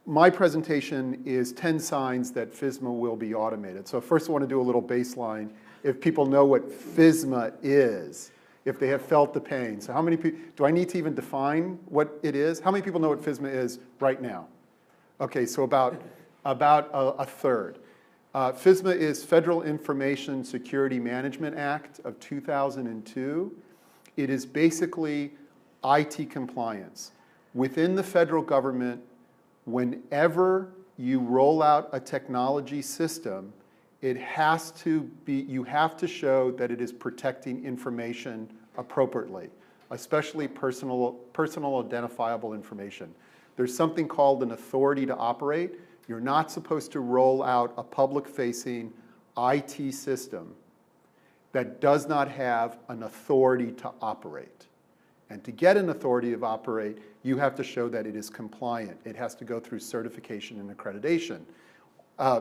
my presentation is 10 signs that FISMA will be automated. So first I want to do a little baseline. If people know what FISMA is, if they have felt the pain. So how many people, do I need to even define what it is? How many people know what FISMA is right now? Okay, so about a third. FISMA is Federal Information Security Management Act of 2002. It is basically IT compliance. Within the federal government, whenever you roll out a technology system, it has to be, you have to show that it is protecting information appropriately, especially personal identifiable information. There's something called an authority to operate. You're not supposed to roll out a public-facing IT system that does not have an authority to operate. And to get an authority to operate, you have to show that it is compliant. It has to go through certification and accreditation.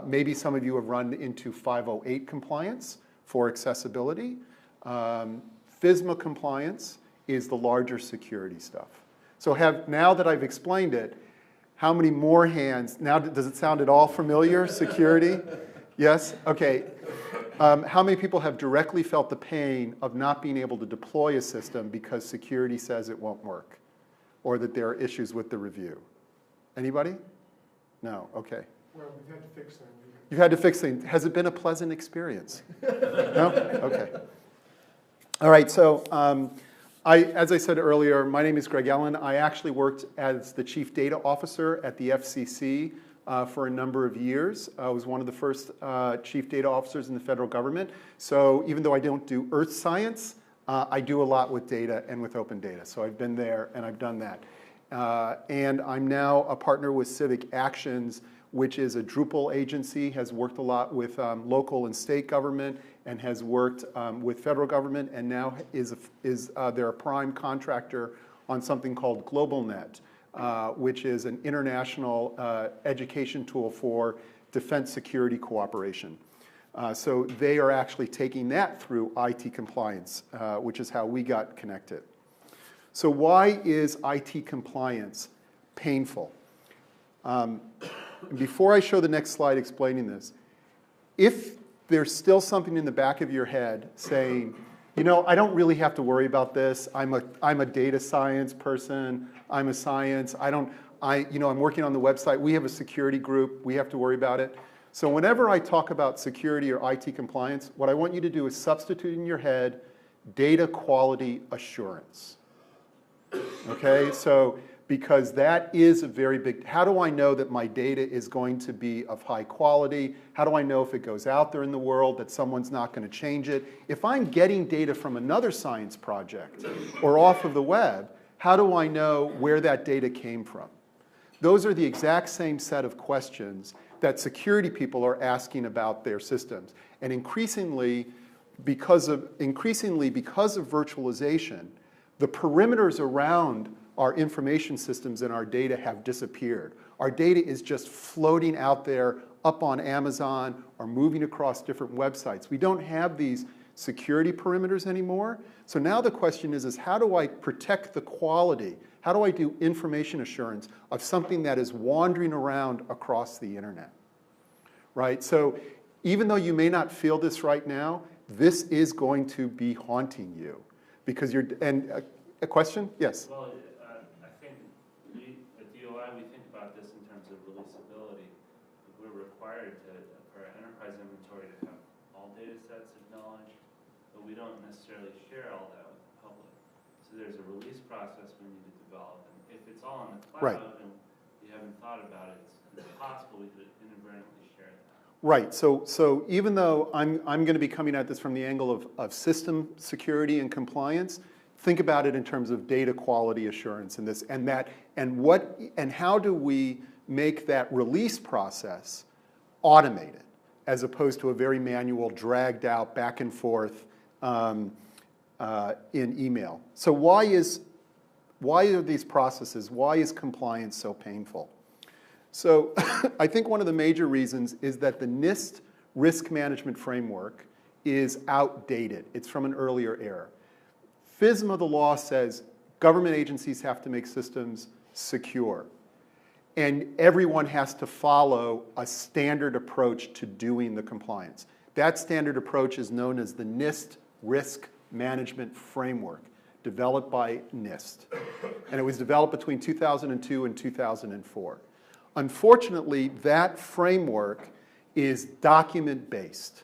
Maybe some of you have run into 508 compliance for accessibility. FISMA compliance is the larger security stuff. So now that I've explained it, how many more hands? Now, does it sound at all familiar, security? Yes? Okay. How many people have directly felt the pain of not being able to deploy a system because security says it won't work, or that there are issues with the review? Anybody? No? Okay. Well, we've had to fix them. You've had to fix things. Has it been a pleasant experience? No? Okay. All right, so as I said earlier, my name is Greg Elin. I actually worked as the Chief Data Officer at the FCC for a number of years. I was one of the first Chief Data Officers in the federal government. So even though I don't do earth science, I do a lot with data and with open data. So I've been there and I've done that. And I'm now a partner with CivicActions, which is a Drupal agency, has worked a lot with local and state government, and has worked with federal government, and now they're a prime contractor on something called GlobalNet, which is an international education tool for defense security cooperation. So they are actually taking that through IT compliance, which is how we got connected. So why is IT compliance painful? Before I show the next slide explaining this, if there's still something in the back of your head saying, you know, I don't really have to worry about this. I'm a data science person. I'm a science. I'm working on the website. We have a security group. We have to worry about it. So whenever I talk about security or IT compliance, what I want you to do is substitute in your head data quality assurance. Okay, so because that is a very big, how do I know that my data is going to be of high quality? How do I know if it goes out there in the world that someone's not going to change it? If I'm getting data from another science project or off of the web, how do I know where that data came from? Those are the exact same set of questions that security people are asking about their systems. And increasingly, because of virtualization, the perimeters around our information systems and our data have disappeared. Our data is just floating out there up on Amazon or moving across different websites. We don't have these security perimeters anymore. So now the question is how do I protect the quality? How do I do information assurance of something that is wandering around across the internet? Right? So even though you may not feel this right now, this is going to be haunting you. Because you're, and a question? Yes? Well, I think at DOI we think about this in terms of releasability. We're required for our enterprise inventory to have all data sets of knowledge, but we don't necessarily share all that with the public. So there's a release process we need to develop. And if it's all in the cloud and you haven't thought about it, it's possible we could inadvertently share that. Right, so even though I'm going to be coming at this from the angle of system security and compliance, think about it in terms of data quality assurance and this and that, and how do we make that release process automated as opposed to a very manual, dragged out back and forth in email. So why are these processes, why is compliance so painful? So I think one of the major reasons is that the NIST risk management framework is outdated. It's from an earlier era. FISMA, the law, says government agencies have to make systems secure. and everyone has to follow a standard approach to doing the compliance. That standard approach is known as the NIST Risk Management Framework, developed by NIST. And it was developed between 2002 and 2004. Unfortunately, that framework is document-based.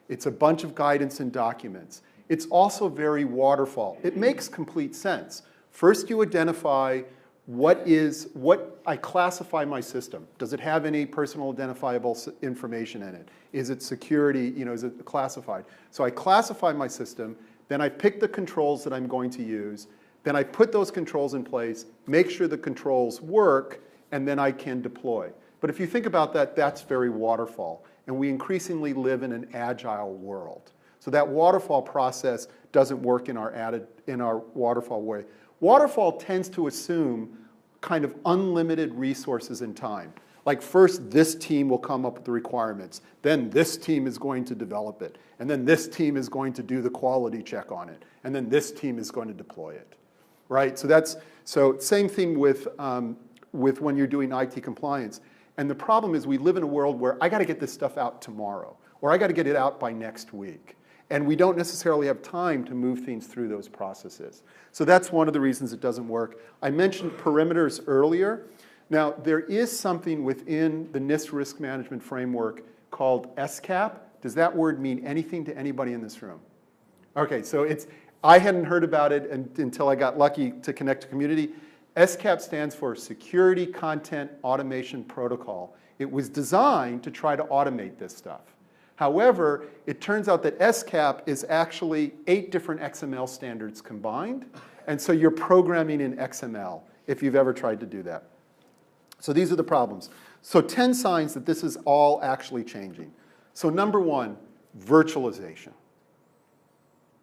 It's a bunch of guidance and documents. It's also very waterfall. It makes complete sense. First, you identify what I classify my system. Does it have any personal identifiable information in it? Is it security, is it classified? So I classify my system, then I pick the controls that I'm going to use, then I put those controls in place, make sure the controls work, and then I can deploy. But if you think about that, that's very waterfall. And we increasingly live in an agile world. So that waterfall process doesn't work in our waterfall way. Waterfall tends to assume kind of unlimited resources and time. Like first, this team will come up with the requirements. Then this team is going to develop it. And then this team is going to do the quality check on it. And then this team is going to deploy it. Right? So same thing with when you're doing IT compliance. And the problem is we live in a world where I got to get this stuff out tomorrow. Or I got to get it out by next week. And we don't necessarily have time to move things through those processes. So that's one of the reasons it doesn't work. I mentioned perimeters earlier. Now, there is something within the NIST risk management framework called SCAP. Does that word mean anything to anybody in this room? Okay, so I hadn't heard about it until I got lucky to connect to community. SCAP stands for Security Content Automation Protocol. It was designed to try to automate this stuff. However, it turns out that SCAP is actually 8 different XML standards combined, and so you're programming in XML if you've ever tried to do that. So these are the problems. So 10 signs that this is all actually changing. So number 1, virtualization,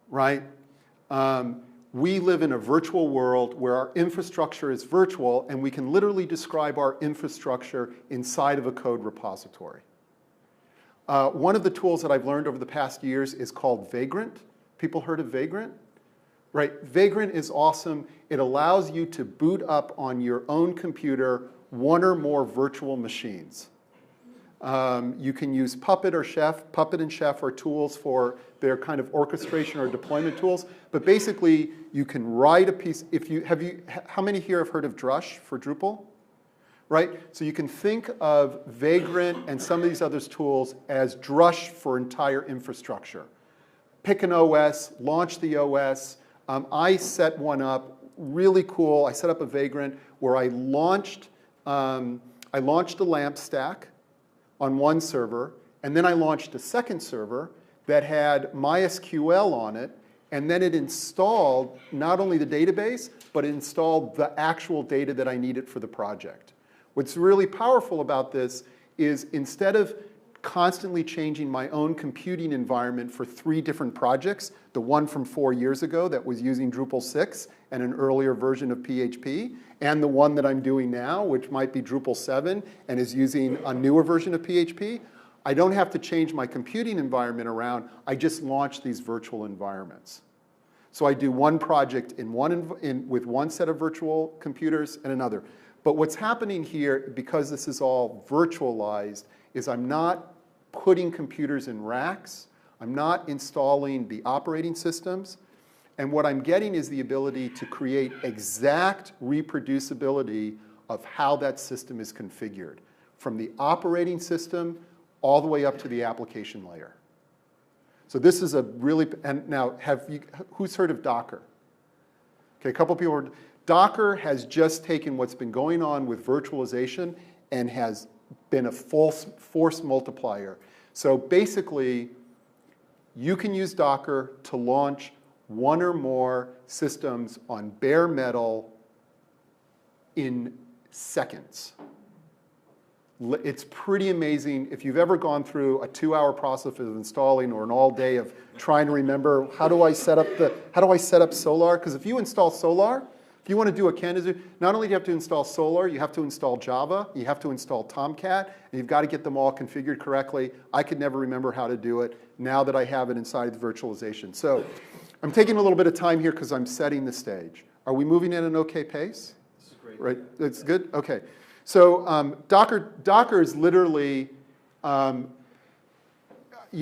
right? We live in a virtual world where our infrastructure is virtual, and we can literally describe our infrastructure inside of a code repository. One of the tools that I've learned over the past years is called Vagrant. People heard of Vagrant? Right, Vagrant is awesome. It allows you to boot up on your own computer 1 or more virtual machines. You can use Puppet or Chef. Puppet and Chef are tools for their kind of orchestration or deployment tools. But basically, you can write a piece. How many here have heard of Drush for Drupal? Right? So you can think of Vagrant and some of these other tools as Drush for entire infrastructure. Pick an OS, launch the OS. I set one up, really cool. I set up a Vagrant where I launched a LAMP stack on one server, and then I launched a second server that had MySQL on it, and then it installed not only the database, but it installed the actual data that I needed for the project. What's really powerful about this is instead of constantly changing my own computing environment for 3 different projects, the one from 4 years ago that was using Drupal 6 and an earlier version of PHP, and the one that I'm doing now, which might be Drupal 7 and is using a newer version of PHP, I don't have to change my computing environment around. I just launch these virtual environments. So I do one project with one set of virtual computers and another. But what's happening here, because this is all virtualized, is I'm not putting computers in racks. I'm not installing the operating systems. And what I'm getting is the ability to create exact reproducibility of how that system is configured, from the operating system all the way up to the application layer. So this is a really, and now who's heard of Docker? Okay, a couple people heard. Docker has just taken what's been going on with virtualization and has been a force multiplier. So basically, you can use Docker to launch 1 or more systems on bare metal in seconds. It's pretty amazing. If you've ever gone through a 2-hour process of installing or an all day of trying to remember, how do I set up Solar? Because if you install Solar, if you want to do a Candice, not only do you have to install Solar, you have to install Java, you have to install Tomcat, and you've got to get them all configured correctly. I could never remember how to do it now that I have it inside the virtualization. So I'm taking a little bit of time here because I'm setting the stage. Are we moving at an okay pace? This is great. Right, that's good? Okay. So Docker is literally, you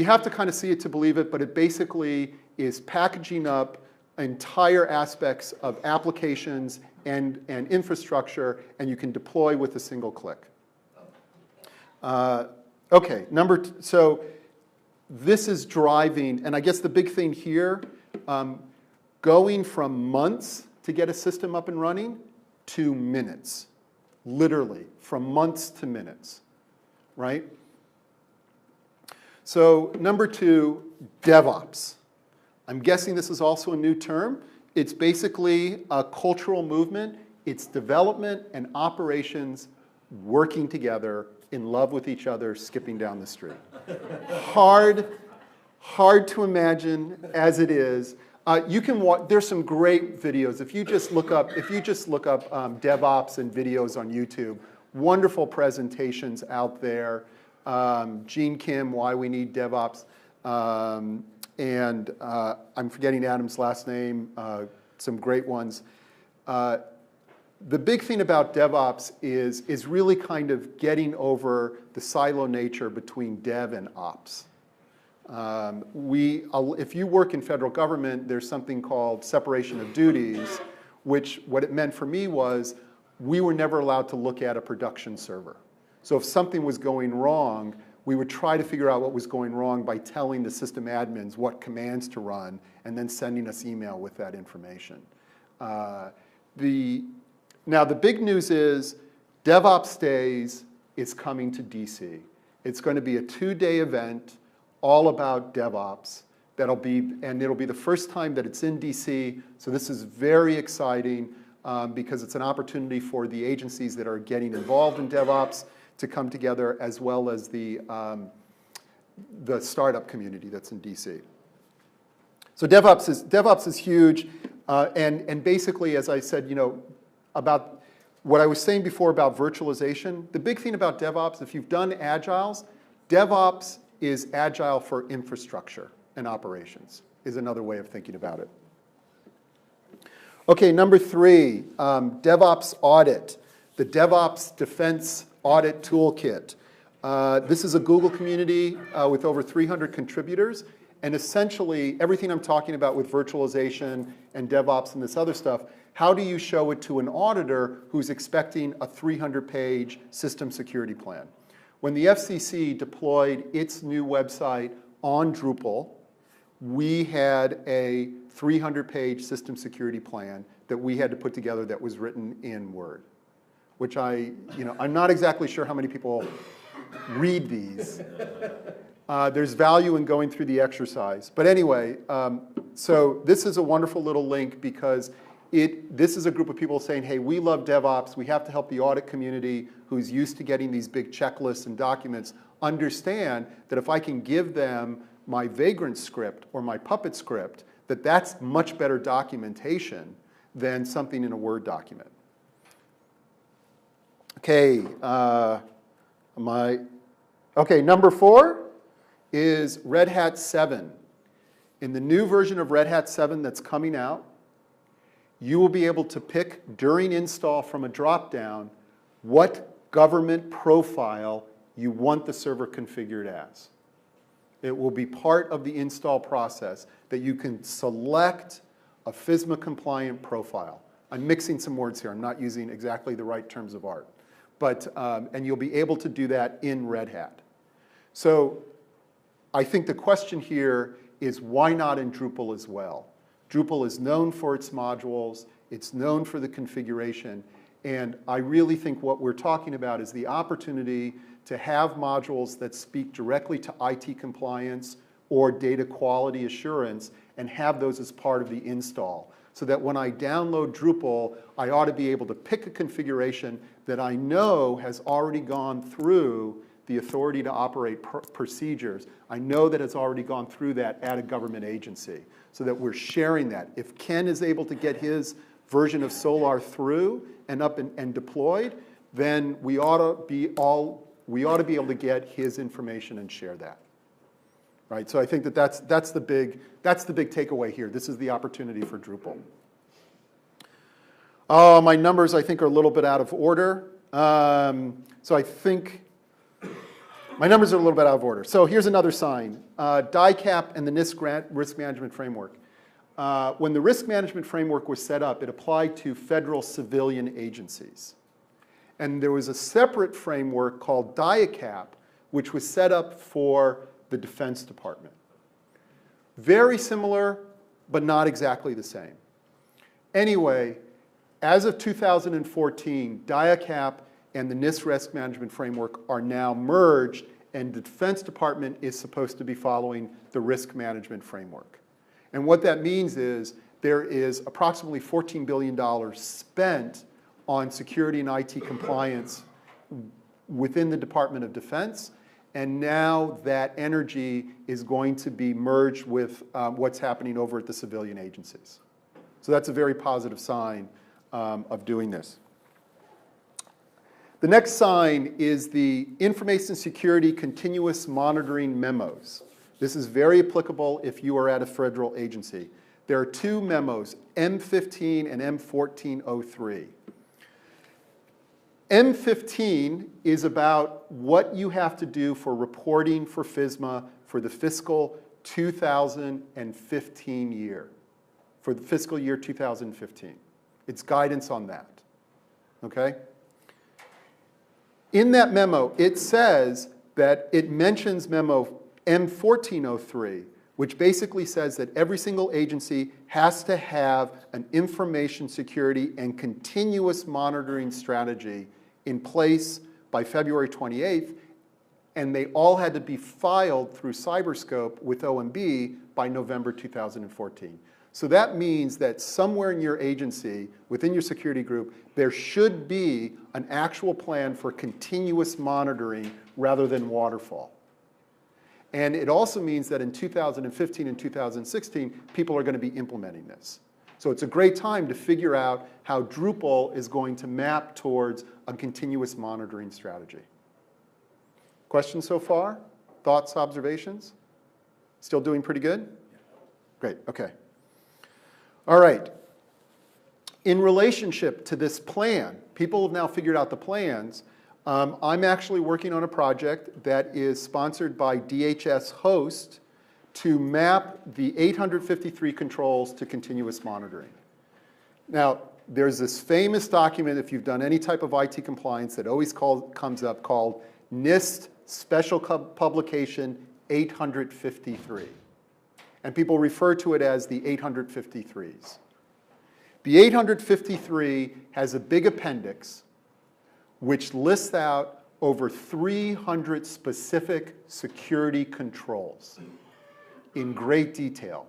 have to kind of see it to believe it, but it basically is packaging up entire aspects of applications and infrastructure, and you can deploy with a single click. Okay, so this is driving, and I guess the big thing here, going from months to get a system up and running to minutes. Literally, from months to minutes, right? So number 2, DevOps. I'm guessing this is also a new term. It's basically a cultural movement. It's development and operations working together, in love with each other, skipping down the street. Hard to imagine as it is. You can watch. There's some great videos. If you just look up DevOps and videos on YouTube, wonderful presentations out there. Gene Kim, Why We Need DevOps, and I'm forgetting Adam's last name. Some great ones. The big thing about DevOps is really kind of getting over the silo nature between dev and ops. If you work in federal government, there's something called separation of duties, which what it meant for me was we were never allowed to look at a production server. So if something was going wrong, we would try to figure out what was going wrong by telling the system admins what commands to run and then sending us email with that information. Now the big news is DevOps Days is coming to DC. It's going to be a 2-day event all about DevOps. It'll be the first time that it's in DC, so this is very exciting because it's an opportunity for the agencies that are getting involved in DevOps to come together, as well as the startup community that's in DC. So DevOps is huge, and basically, as I said, about what I was saying before about virtualization, the big thing about DevOps, if you've done Agiles, DevOps is Agile for infrastructure and operations, is another way of thinking about it. Okay, number 3, DevOps Audit, the DevOps Defense Audit Toolkit. This is a Google community with over 300 contributors, and essentially everything I'm talking about with virtualization and DevOps and this other stuff, how do you show it to an auditor who's expecting a 300-page system security plan? When the FCC deployed its new website on Drupal, we had a 300-page system security plan that we had to put together that was written in Word, which I'm not exactly sure how many people read these. There's value in going through the exercise. But anyway, so this is a wonderful little link because this is a group of people saying, hey, we love DevOps. We have to help the audit community who's used to getting these big checklists and documents understand that if I can give them my Vagrant script or my Puppet script, that's much better documentation than something in a Word document. Okay, number 4 is Red Hat 7. In the new version of Red Hat 7 that's coming out, you will be able to pick during install from a drop-down what government profile you want the server configured as. It will be part of the install process that you can select a FISMA compliant profile. I'm mixing some words here. I'm not using exactly the right terms of art. But, and you'll be able to do that in Red Hat. So I think the question here is why not in Drupal as well? Drupal is known for its modules. It's known for the configuration. And I really think what we're talking about is the opportunity to have modules that speak directly to IT compliance or data quality assurance and have those as part of the install. So that when I download Drupal, I ought to be able to pick a configuration that I know has already gone through the authority to operate procedures. I know that it's already gone through that at a government agency, so that we're sharing that. If Ken is able to get his version of Solar through and up and deployed, then we ought to be able to get his information and share that. Right? So I think that's the big takeaway here. This is the opportunity for Drupal. My numbers I think are a little bit out of order. So I think my numbers are a little bit out of order. So here's another sign. DICAP and the NIST Risk Management Framework. When the Risk Management Framework was set up, it applied to federal civilian agencies. And there was a separate framework called DICAP, which was set up for the Defense Department. Very similar, but not exactly the same. Anyway, as of 2014, DICAP and the NIST Risk Management Framework are now merged, and the Defense Department is supposed to be following the Risk Management Framework. And what that means is there is approximately $14 billion spent on security and IT compliance within the Department of Defense, and now that energy is going to be merged with what's happening over at the civilian agencies. So that's a very positive sign of doing this. The next sign is the Information Security Continuous Monitoring Memos. This is very applicable if you are at a federal agency. There are two memos, M15 and M1403. M15 is about what you have to do for reporting for FISMA for the fiscal 2015 year, for the fiscal year 2015. It's guidance on that, okay? In that memo, it says that it mentions memo M1403, which basically says that every single agency has to have an information security and continuous monitoring strategy in place by February 28th, and they all had to be filed through Cyberscope with OMB by November 2014. So that means that somewhere in your agency, within your security group, there should be an actual plan for continuous monitoring rather than waterfall. And it also means that in 2015 and 2016, people are going to be implementing this. So it's a great time to figure out how Drupal is going to map towards a continuous monitoring strategy. Questions so far? Thoughts, observations? Still doing pretty good? Great, okay. All right. In relationship to this plan, people have now figured out the plans. I'm actually working on a project that is sponsored by DHS Host to map the 853 controls to continuous monitoring. Now, there's this famous document, if you've done any type of IT compliance, that always comes up called NIST Special Publication 853. And people refer to it as the 853s. The 853 has a big appendix which lists out over 300 specific security controls in great detail.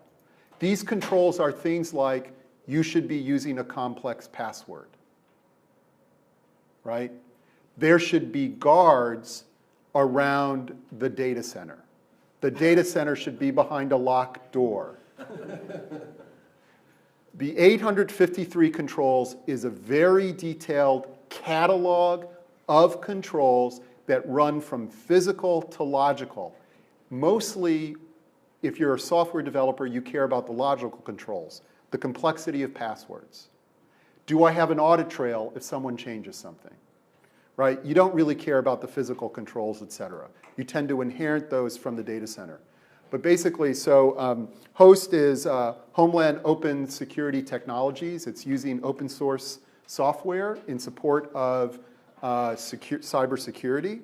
These controls are things like you should be using a complex password, right? There should be guards around the data center. The data center should be behind a locked door. The 853 controls is a very detailed catalog of controls that run from physical to logical. Mostly, if you're a software developer, you care about the logical controls, the complexity of passwords. Do I have an audit trail if someone changes something? Right? You don't really care about the physical controls, et cetera. You tend to inherit those from the data center. But basically, so HOST is Homeland Open Security Technologies. It's using open source software in support of cybersecurity.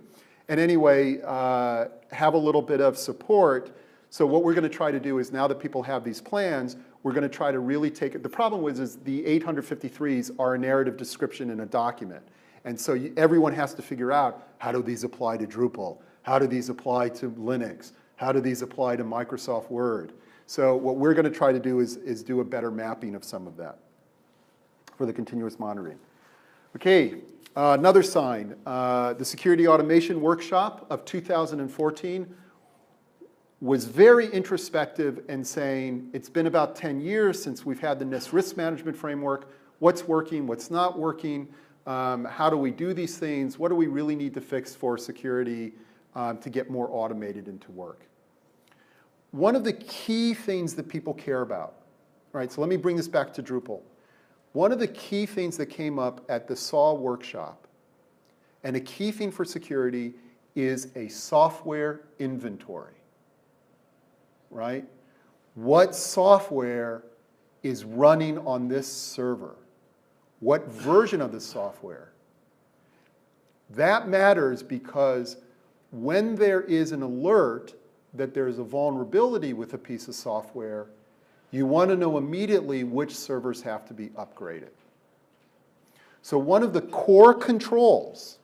And anyway, have a little bit of support. So what we're going to try to do is, now that people have these plans, we're going to try to really take it. The problem is the 853s are a narrative description in a document. And so everyone has to figure out, how do these apply to Drupal? How do these apply to Linux? How do these apply to Microsoft Word? So what we're going to try to do is do a better mapping of some of that for the continuous monitoring. Okay, another sign. The Security Automation Workshop of 2014 was very introspective and saying, it's been about 10 years since we've had the NIST Risk Management Framework. What's working? What's not working? How do we do these things? What do we really need to fix for security to get more automated into work? One of the key things that people care about, right? So let me bring this back to Drupal. One of the key things that came up at the SAW workshop And a key thing for security is a software inventory, right? What software is running on this server? What version of the software? That matters because when there is an alert that there's a vulnerability with a piece of software, you want to know immediately which servers have to be upgraded. So one of the core controls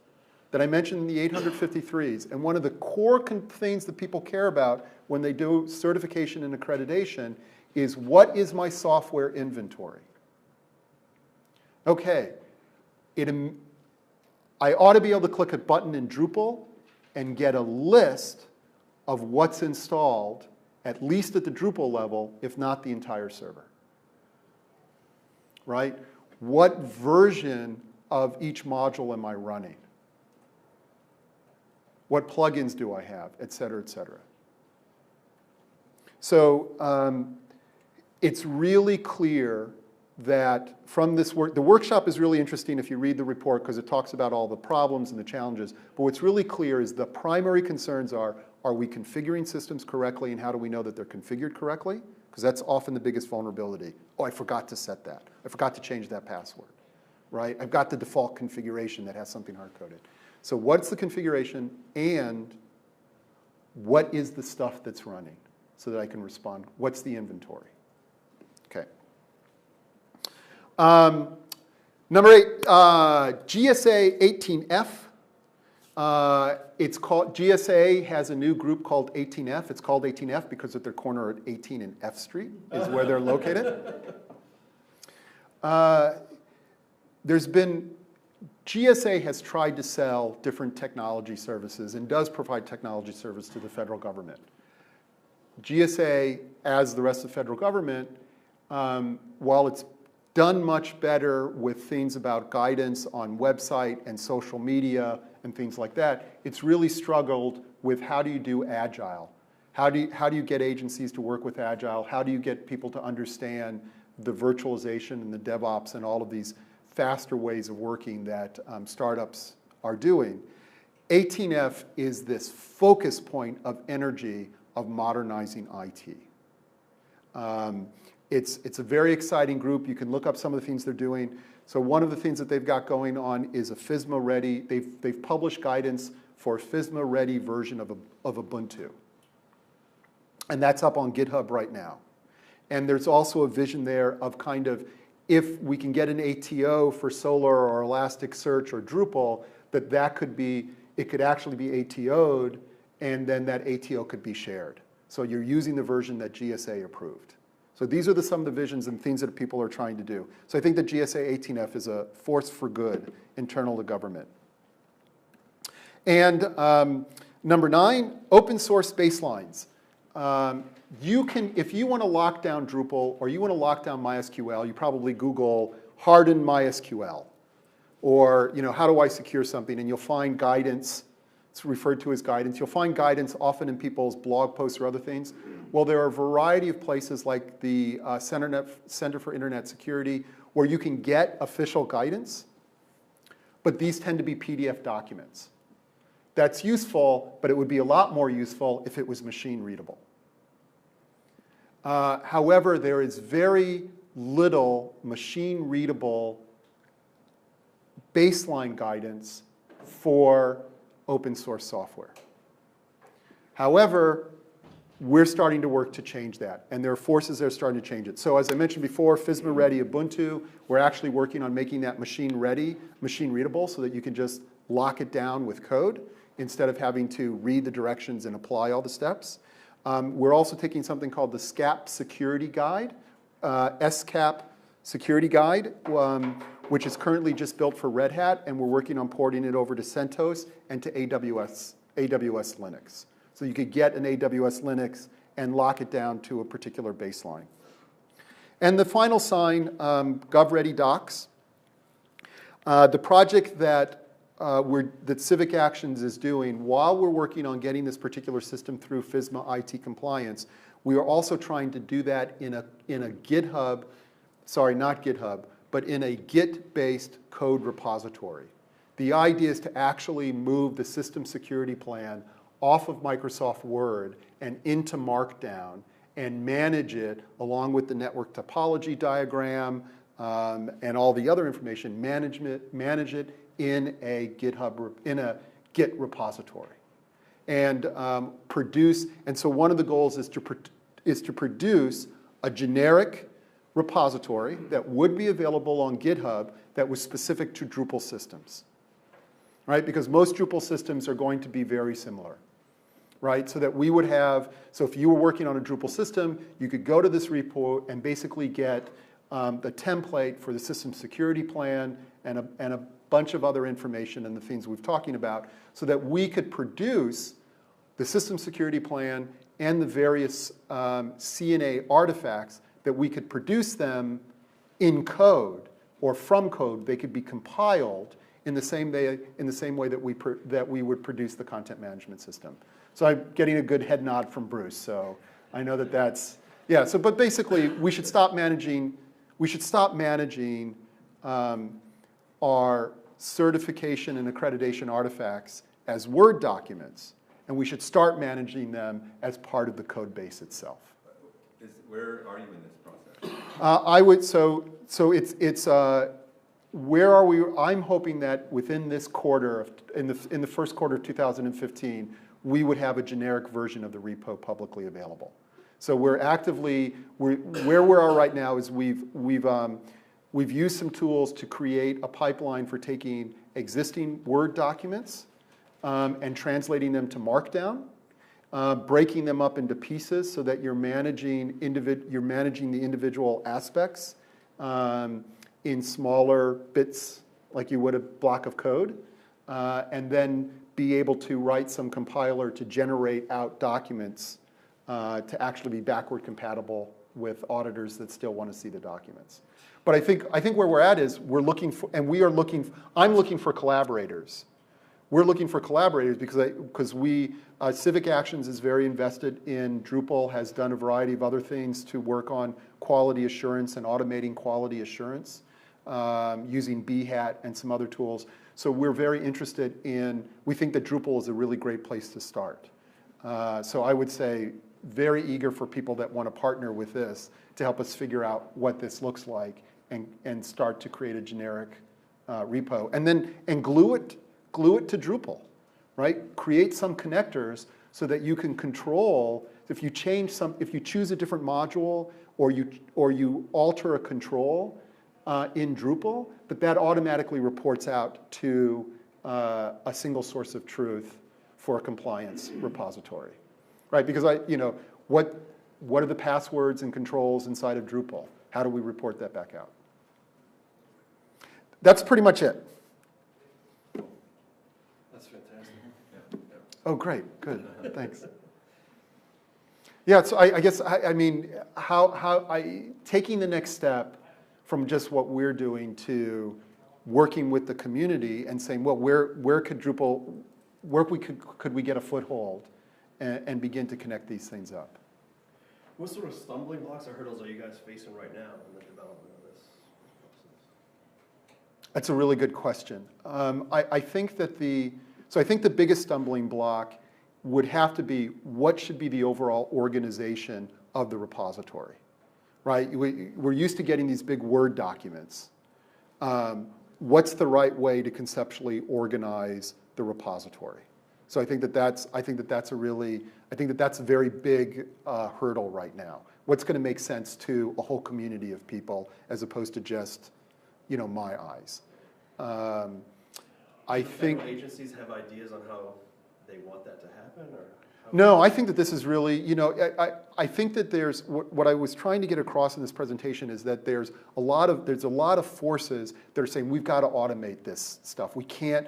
that I mentioned in the 853s, and one of the core things that people care about when they do certification and accreditation is, what is my software inventory? Okay, I ought to be able to click a button in Drupal and get a list of what's installed, at least at the Drupal level, if not the entire server. Right? What version of each module am I running? What plugins do I have, et cetera, et cetera. So it's really clear that from this work, the workshop is really interesting if you read the report because it talks about all the problems and the challenges, but what's really clear is the primary concerns are we configuring systems correctly, and how do we know that they're configured correctly? Because that's often the biggest vulnerability. Oh, I forgot to set that. I forgot to change that password, right? I've got the default configuration that has something hard-coded. So what's the configuration, and what is the stuff that's running so that I can respond? What's the inventory? Okay. Number 8, GSA 18F. It's called, GSA has a new group called 18F. It's called 18F because at their corner at 18 and F Street is where they're located. GSA has tried to sell different technology services and does provide technology service to the federal government. GSA, as the rest of the federal government, while it's done much better with things about guidance on website and social media and things like that, it's really struggled with how do you do agile? How do you get agencies to work with agile? How do you get people to understand the virtualization and the DevOps and all of these faster ways of working that startups are doing? 18F is this focus point of energy of modernizing IT. It's a very exciting group. You can look up some of the things they're doing. So one of the things that they've got going on is a FISMA ready. They've published guidance for a FISMA ready version of Ubuntu. And that's up on GitHub right now. And there's also a vision there of kind of, if we can get an ATO for Solar or Elasticsearch or Drupal, that could actually be ATO'd, and then that ATO could be shared. So you're using the version that GSA approved. So these are some of the visions and things that people are trying to do. So I think that GSA 18F is a force for good internal to government. And number 9, open source baselines. If you want to lock down Drupal or you want to lock down MySQL, you probably Google harden MySQL, or how do I secure something, and you'll find guidance. It's referred to as guidance. You'll find guidance often in people's blog posts or other things. Well, there are a variety of places like the Center for Internet Security where you can get official guidance, but these tend to be PDF documents. That's useful, but it would be a lot more useful if it was machine readable. However, there is very little machine readable baseline guidance for open source software. However, we're starting to work to change that, and there are forces that are starting to change it. So as I mentioned before, FISMA ready Ubuntu, we're actually working on making that machine readable, so that you can just lock it down with code instead of having to read the directions and apply all the steps. We're also taking something called the SCAP Security Guide, SCAP Security Guide, which is currently just built for Red Hat, and we're working on porting it over to CentOS and to AWS Linux. So you could get an AWS Linux and lock it down to a particular baseline. And the final sign, GovReady Docs. The project that CivicActions is doing, while we're working on getting this particular system through FISMA IT Compliance, we are also trying to do that in a GitHub, sorry, not GitHub, but in a Git-based code repository. The idea is to actually move the system security plan off of Microsoft Word and into Markdown and manage it along with the network topology diagram and all the other information, manage it in a GitHub, in a Git repository. And so one of the goals is to produce a generic repository that would be available on GitHub that was specific to Drupal systems, right? Because most Drupal systems are going to be very similar, right? So that we would have, so if you were working on a Drupal system, you could go to this repo and basically get the template for the system security plan and a bunch of other information and the things we've talking about, so that we could produce the system security plan and the various CNA artifacts, that we could produce them in code or from code. They could be compiled in the same way that we would produce the content management system. So I'm getting a good head nod from Bruce. So I know that that's, yeah. So but basically, we should stop managing our certification and accreditation artifacts as Word documents, and we should start managing them as part of the code base itself. Where are you in this process? I would, so it's where are we? I'm hoping that within this quarter, in the first quarter of 2015, we would have a generic version of the repo publicly available. So we're actively, where we are right now is we've used some tools to create a pipeline for taking existing Word documents and translating them to Markdown, breaking them up into pieces so that you're managing the individual aspects in smaller bits like you would a block of code, and then be able to write some compiler to generate out documents to actually be backward compatible with auditors that still want to see the documents. But I think where we're at is I'm looking for collaborators. We're looking for collaborators because CivicActions is very invested in Drupal, has done a variety of other things to work on quality assurance and automating quality assurance using BHAT and some other tools. So we're very interested we think that Drupal is a really great place to start. So I would say very eager for people that want to partner with this to help us figure out what this looks like and start to create a generic repo. And glue it to Drupal, right? Create some connectors so that you can control, if you choose a different module or you alter a control in Drupal, that automatically reports out to a single source of truth for a compliance repository, right? Because what are the passwords and controls inside of Drupal? How do we report that back out? That's pretty much it. That's fantastic. Yeah. Oh, great, good, thanks. Yeah, so I guess, taking the next step from just what we're doing to working with the community and saying, well, where could Drupal, could we get a foothold and begin to connect these things up? What sort of stumbling blocks or hurdles are you guys facing right now in the development of this process? That's a really good question. I think the biggest stumbling block would have to be what should be the overall organization of the repository, right? We're used to getting these big Word documents. What's the right way to conceptually organize the repository? So I think that's a very big hurdle right now. What's going to make sense to a whole community of people as opposed to just, my eyes? I think federal agencies have ideas on how they want that to happen, or no. I think that this is really, I think that there's what I was trying to get across in this presentation is that there's a lot of forces that are saying we've got to automate this stuff. We can't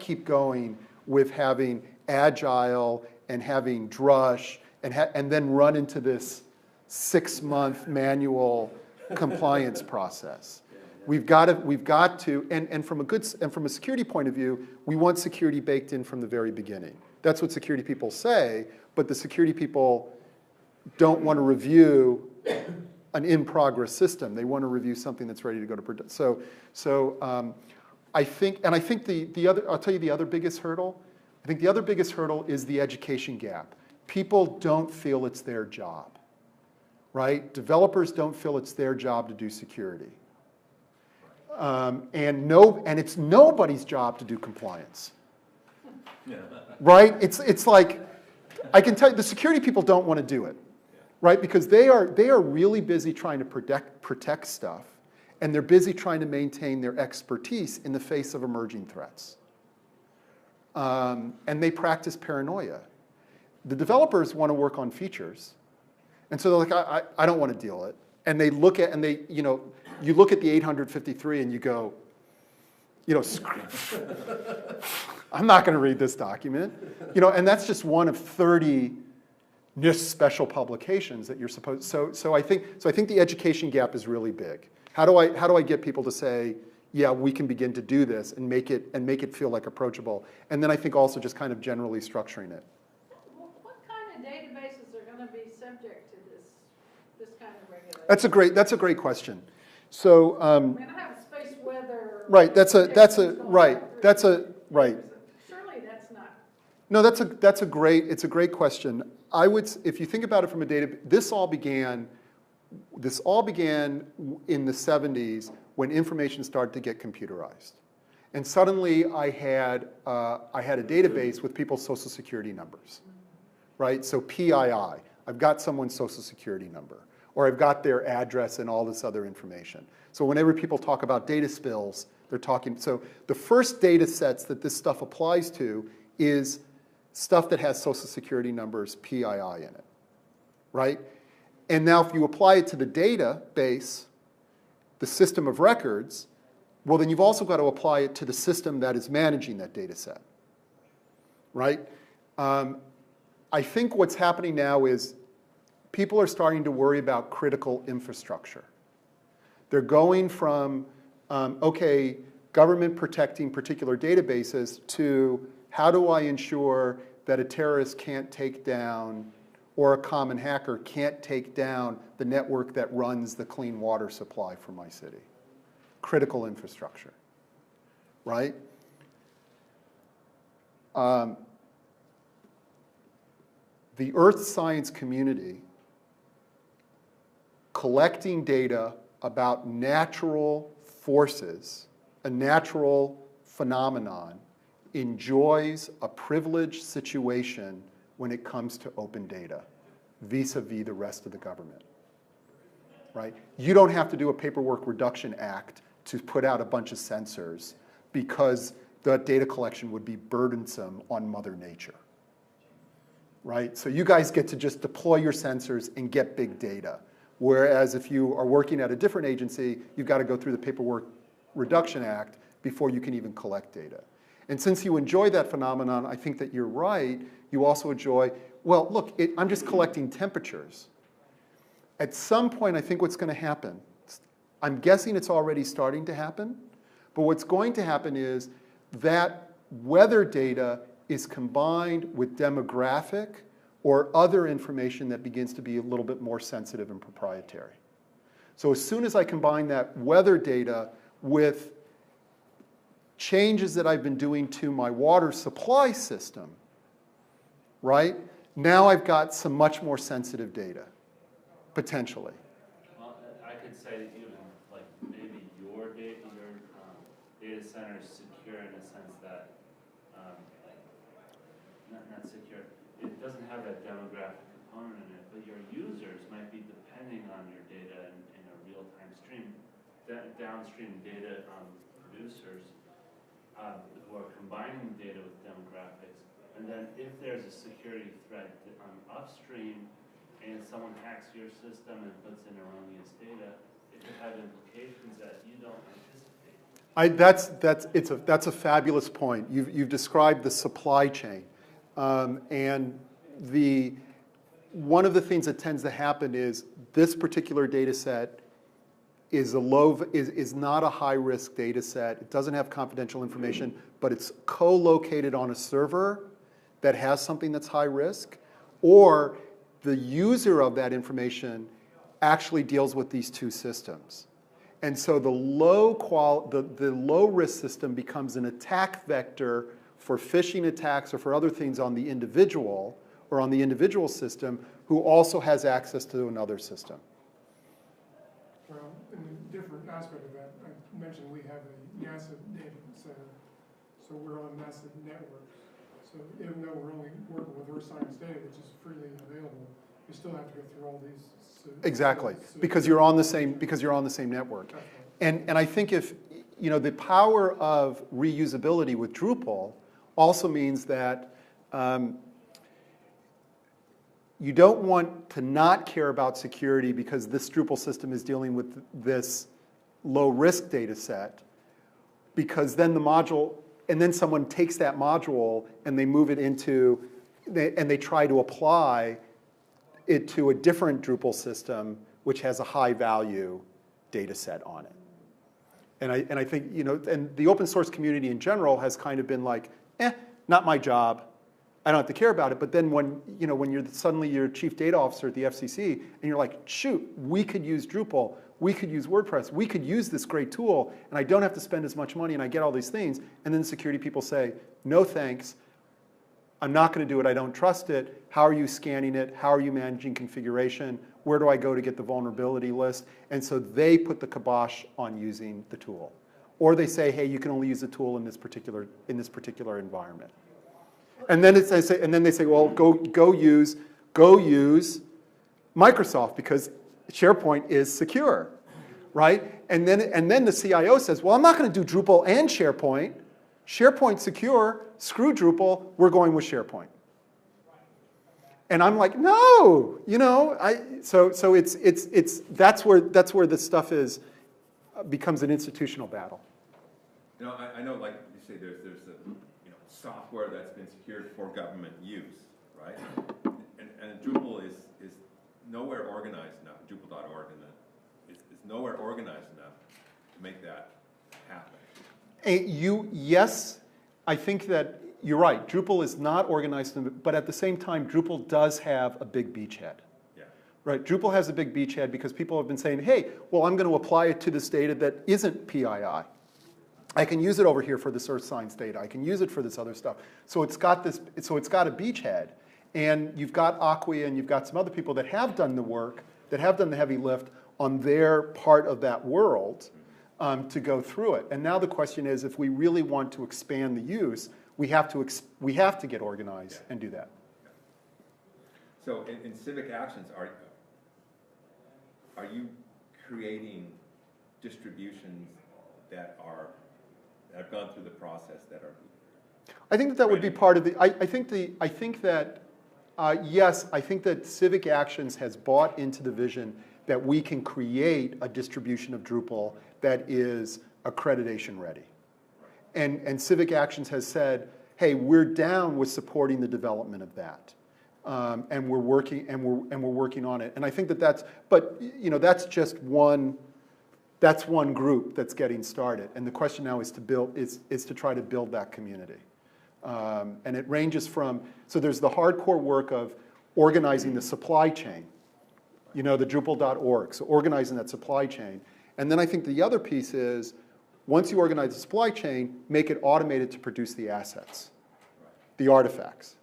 keep going with having agile and having drush and then run into this 6-month manual compliance process. We've got to, and from a security point of view, we want security baked in from the very beginning. That's what security people say, but the security people don't want to review an in-progress system. They want to review something that's ready to go to production. So I think the other, I'll tell you the other biggest hurdle. I think the other biggest hurdle is the education gap. People don't feel it's their job, right? Developers don't feel it's their job to do security. And it's nobody's job to do compliance, right? It's like, I can tell you, the security people don't want to do it, right? Because they are really busy trying to protect stuff, and they're busy trying to maintain their expertise in the face of emerging threats. And they practice paranoia. The developers want to work on features, and so they're like, I don't want to deal it. And they look at, and they, you look at the 853 and you go, I'm not going to read this document. And that's just one of 30 NIST special publications that you're supposed. So I think the education gap is really big. How do I get people to say, yeah, we can begin to do this and make it feel like approachable? And then I think also just kind of generally structuring it. What kind of databases are going to be subject to this kind of regulation? That's a great question. So I mean, I have a space weather. right. That's a right. Surely that's not. No, it's a great question. If you think about it from a data, this all began in the 70s when information started to get computerized. And suddenly I had a database with people's social security numbers, right? So PII, I've got someone's social security number, or I've got their address and all this other information. So whenever people talk about data spills, they're talking, so the first data sets that this stuff applies to is stuff that has social security numbers, PII in it, right? And now if you apply it to the database, the system of records, well then you've also got to apply it to the system that is managing that data set, right? I think what's happening now is people are starting to worry about critical infrastructure. They're going from, okay, government protecting particular databases to how do I ensure that a terrorist can't take down or a common hacker can't take down the network that runs the clean water supply for my city. Critical infrastructure, right? The earth science community collecting data about natural forces, a natural phenomenon, enjoys a privileged situation when it comes to open data, vis-a-vis the rest of the government, right? You don't have to do a Paperwork Reduction Act to put out a bunch of sensors because the data collection would be burdensome on Mother Nature, right? So you guys get to just deploy your sensors and get big data. Whereas if you are working at a different agency, you've got to go through the Paperwork Reduction Act before you can even collect data. And since you enjoy that phenomenon, I think that you're right. You also enjoy, well, look, I'm just collecting temperatures. At some point, I think what's going to happen, I'm guessing it's already starting to happen, but what's going to happen is that weather data is combined with demographic or other information that begins to be a little bit more sensitive and proprietary. So as soon as I combine that weather data with changes that I've been doing to my water supply system, right? Now I've got some much more sensitive data, potentially. Well, I could say even like maybe your data center is secure in a sense that, not secure, it doesn't have that demographic component in it, but your users might be depending on your data in a real-time stream. Downstream data producers who are combining data with demographics, and then if there's a security threat upstream and someone hacks your system and puts in erroneous data, it could have implications that you don't anticipate. That's a fabulous point. You've described the supply chain, and one of the things that tends to happen is this particular data set is not a high-risk data set. It doesn't have confidential information, but it's co-located on a server that has something that's high risk, or the user of that information actually deals with these two systems. And so the low risk system becomes an attack vector for phishing attacks or for other things on the individual or on the individual system who also has access to another system. Well, in a different aspect of that, I mentioned we have a NASA data center, so we're on NASA networks. So even though we're only working with Earth science data, which is freely available, we still have to go through all these. Exactly, because you're on the same network. And I think if, the power of reusability with Drupal also means that you don't want to not care about security because this Drupal system is dealing with this low risk data set, because then the module, and then someone takes that module and they move it into, and they try to apply it to a different Drupal system which has a high value data set on it. And I think, and the open source community in general has kind of been like, not my job. I don't have to care about it. But then when you're suddenly your chief data officer at the FCC and you're like, shoot, we could use Drupal, we could use WordPress, we could use this great tool, and I don't have to spend as much money and I get all these things. And then the security people say, no thanks, I'm not going to do it, I don't trust it. How are you scanning it? How are you managing configuration? Where do I go to get the vulnerability list? And so they put the kibosh on using the tool. Or they say, hey, you can only use the tool in this particular environment. And then they say, well, go use Microsoft because SharePoint is secure, right? And then the CIO says, well, I'm not going to do Drupal and SharePoint. SharePoint's secure. Screw Drupal. We're going with SharePoint. And I'm like, no, so it's that's where this stuff becomes an institutional battle. I know, like you say, there's software that's been secured for government use, right? And Drupal is nowhere organized enough. Drupal.org is nowhere organized enough to make that happen. Yes, I think that you're right. Drupal is not organized, but at the same time, Drupal does have a big beachhead. Yeah. Right? Drupal has a big beachhead because people have been saying, hey, well, I'm going to apply it to this data that isn't PII. I can use it over here for this earth science data. I can use it for this other stuff. So it's got a beachhead. And you've got Acquia and you've got some other people that have done the work, that have done the heavy lift on their part of that world to go through it. And now the question is, if we really want to expand the use, we have to get organized and do that. So in CivicActions, are you creating distributions that have gone through the process that are? I think that would be part of the. Yes, I think that CivicActions has bought into the vision that we can create a distribution of Drupal that is accreditation ready. And CivicActions has said, hey, we're down with supporting the development of that. And we're working on it. And I think that's just one group that's getting started. And the question now is to try to build that community. And it ranges from, so there's the hardcore work of organizing the supply chain, the Drupal.org, so organizing that supply chain. And then I think the other piece is, once you organize the supply chain, make it automated to produce the assets, the artifacts.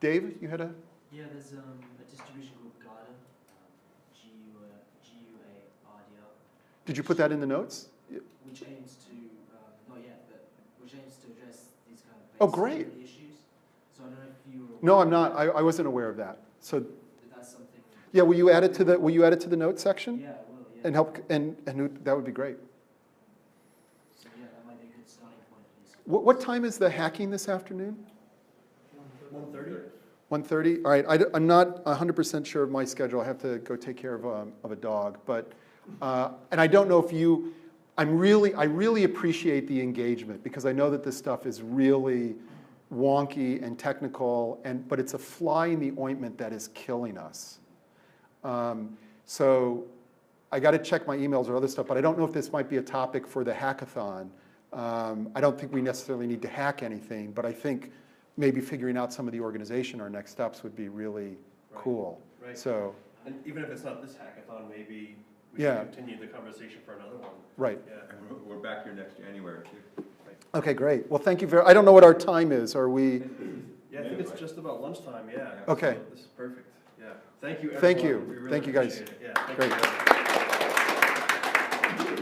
Dave, you had a? Yeah, there's a distribution group, Garda, G-U-A-R-D-A. Did you put that in the notes? Which aims to, not yet, but which aims to address these kind of Oh, great. issues. So I don't know if you were. No, I'm not. I wasn't aware of that. So. That's something. Yeah, will you add it to the notes section? Yeah, I will. Yeah. And help, and that would be great. So yeah, that might be a good starting point for these. What time is the hacking this afternoon? 1:30? 1:30? All right, I'm not 100% sure of my schedule. I have to go take care of a dog. But, and I don't know if I really appreciate the engagement because I know that this stuff is really wonky and technical, but it's a fly in the ointment that is killing us. So I got to check my emails or other stuff, but I don't know if this might be a topic for the hackathon. I don't think we necessarily need to hack anything, but I think maybe figuring out some of the organization or next steps would be really cool. Right. So, And even if it's not this hackathon, maybe we Yeah. should continue the conversation for another one. Right. Yeah. And we're back here next January too. Okay, great. Well, thank you very, I don't know what our time is. Are we, Yeah, I think it's just about lunchtime, yeah. Okay. So this is perfect, yeah. Thank you, everyone. Thank you. We really Thank you, guys. appreciate it. Yeah, thank Great. you.